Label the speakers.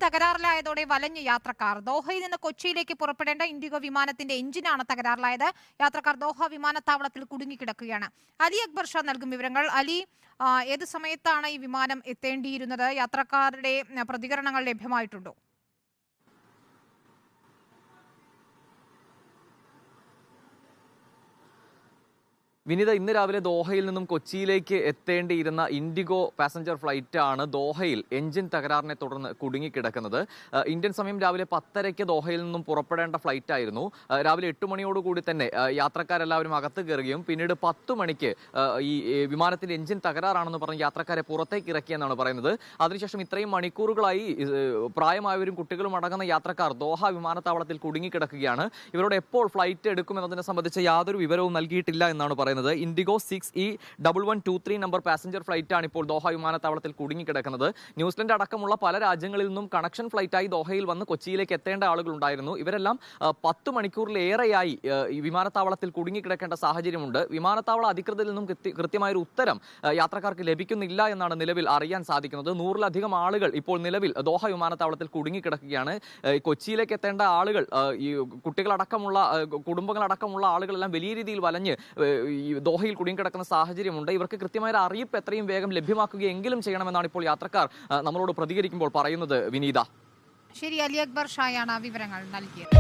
Speaker 1: തകരാറിലായതോടെ വലഞ്ഞ യാത്രക്കാർ. ദോഹയിൽ നിന്ന് കൊച്ചിയിലേക്ക് പുറപ്പെടേണ്ട ഇൻഡിഗോ വിമാനത്തിന്റെ എഞ്ചിനാണ് തകരാറിലായത്. യാത്രക്കാർ ദോഹ വിമാനത്താവളത്തിൽ കുടുങ്ങിക്കിടക്കുകയാണ്. അലി അക്ബർ ഷാ നൽകും വിവരങ്ങൾ. അലി, ഏത് സമയത്താണ് ഈ വിമാനം എത്തേണ്ടിയിരുന്നത്? യാത്രക്കാരുടെ പ്രതികരണങ്ങൾ ലഭ്യമായിട്ടുണ്ടോ?
Speaker 2: വിനീത, ഇന്ന് രാവിലെ ദോഹയിൽ നിന്നും കൊച്ചിയിലേക്ക് എത്തേണ്ടിയിരുന്ന ഇൻഡിഗോ പാസഞ്ചർ ഫ്ലൈറ്റാണ് ദോഹയിൽ എഞ്ചിൻ തകരാറിനെ തുടർന്ന് കുടുങ്ങിക്കിടക്കുന്നത്. ഇന്ത്യൻ സമയം രാവിലെ 10:30 ദോഹയിൽ നിന്നും പുറപ്പെടേണ്ട ഫ്ലൈറ്റ് ആയിരുന്നു. രാവിലെ 8 മണിയോടുകൂടി തന്നെ യാത്രക്കാരെല്ലാവരും അകത്ത് കയറുകയും പിന്നീട് 10 മണിക്ക് ഈ വിമാനത്തിന്റെ എഞ്ചിൻ തകരാറാണെന്ന് പറഞ്ഞ് യാത്രക്കാരെ പുറത്തേക്ക് ഇറക്കിയെന്നാണ് പറയുന്നത്. അതിനുശേഷം ഇത്രയും മണിക്കൂറുകളായി പ്രായമായവരും കുട്ടികളും അടങ്ങുന്ന യാത്രക്കാർ ദോഹ വിമാനത്താവളത്തിൽ കുടുങ്ങിക്കിടക്കുകയാണ്. ഇവരോട് എപ്പോൾ ഫ്ലൈറ്റ് എടുക്കുമെന്നതിനെ സംബന്ധിച്ച് യാതൊരു വിവരവും നൽകിയിട്ടില്ല എന്നാണ് പറയുന്നത്. ഇൻഡിഗോ 6E1123 നമ്പർ പാസഞ്ചർ ഫ്ലൈറ്റാണ് ഇപ്പോൾ ദോഹ വിമാനത്താവളത്തിൽ കുടുങ്ങിക്കിടക്കുന്നത്. ന്യൂസിലൻഡ് അടക്കമുള്ള പല രാജ്യങ്ങളിൽ നിന്നും കണക്ഷൻ ഫ്ലൈറ്റായി ദോഹയിൽ വന്ന് കൊച്ചിയിലേക്ക് എത്തേണ്ട ആളുകൾ ഉണ്ടായിരുന്നു. ഇവരെല്ലാം 10 മണിക്കൂറിലേറെയായി ഈ വിമാനത്താവളത്തിൽ കുടുങ്ങിക്കിടക്കേണ്ട സാഹചര്യമുണ്ട്. വിമാനത്താവള അധികൃതരിൽ നിന്നും കൃത്യമായൊരു ഉത്തരം യാത്രക്കാർക്ക് ലഭിക്കുന്നില്ല എന്നാണ് നിലവിൽ അറിയാൻ സാധിക്കുന്നത്. 100-ലധികം ആളുകൾ ഇപ്പോൾ നിലവിൽ ദോഹ വിമാനത്താവളത്തിൽ കുടുങ്ങിക്കിടക്കുകയാണ്. കൊച്ചിയിലേക്ക് എത്തേണ്ട ആളുകൾ, ഈ കുട്ടികളടക്കമുള്ള കുടുംബങ്ങളടക്കമുള്ള ആളുകളെല്ലാം വലിയ രീതിയിൽ വലഞ്ഞ് ഈ ദോഹയിൽ കുടുങ്ങിക്കിടക്കുന്ന സാഹചര്യമുണ്ട്. ഇവർക്ക് കൃത്യമായ അറിയിപ്പ് എത്രയും വേഗം ലഭ്യമാക്കുകയെങ്കിലും ചെയ്യണമെന്നാണ് ഇപ്പോൾ യാത്രക്കാർ നമ്മളോട് പ്രതികരിക്കുമ്പോൾ പറയുന്നത്. വിനീത,
Speaker 1: ശരി, അലി അക്ബർ ഷായാണ് വിവരങ്ങൾ നൽകിയത്.